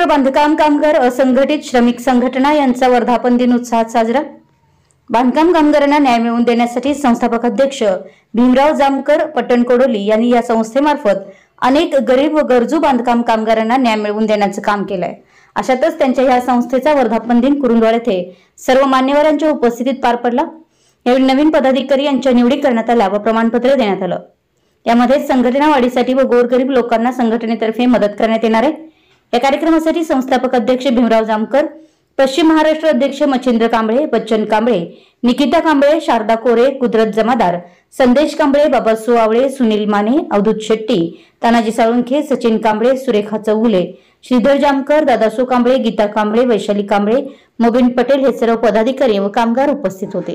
महाराष्ट्र बांधकाम कामगार असंघटित श्रमिक संघटना यांचा वर्धापन दिन उत्साहात साजरा। बांधकाम कामगारांना न्याय मिळवून देण्यासाठी संस्थापक अध्यक्ष भीमराव जामकर पट्टणकोडोली यांनी या संस्थेमार्फत अनेक गरीब व गरजू बांधकाम कामगारांना न्याय मिळवून देण्याचं काम केलंय। अशातच त्यांच्या या संस्थेचा वर्धापन दिन कुरुंदवाड येथे सर्व मान्यवरांच्या उपस्थितीत पार पडला। यावेळी नवीन पदाधिकारी यांच्या निवडी करण्यात आल्या व प्रमाणपत्र देण्यात आलं। यामध्ये संघटना वाढीसाठी व गोरगरीब लोकांना संघटनेतर्फे मदत करण्यात येणार आहे। या कार्यक्रमासाठी संस्थापक अध्यक्ष भीमराव जामकर, पश्चिम महाराष्ट्र अध्यक्ष मच्छिंद्र कांबळे, बच्चन कांबळे, निकिता कांबळे, शारदा कोरे, कुदरत जमादार, संदेश कांबळे, बाबासू आवळे, सुनील माने, अवधूत शेट्टी, तानाजी साळुंखे, सचिन कांबळे, सुरेखा चौगुले, श्रीधर जामकर, दादासू कांबळे, गीता कांबळे, वैशाली कांबळे, मोबिन पटेल हे सर्व पदाधिकारी व कामगार उपस्थित होते।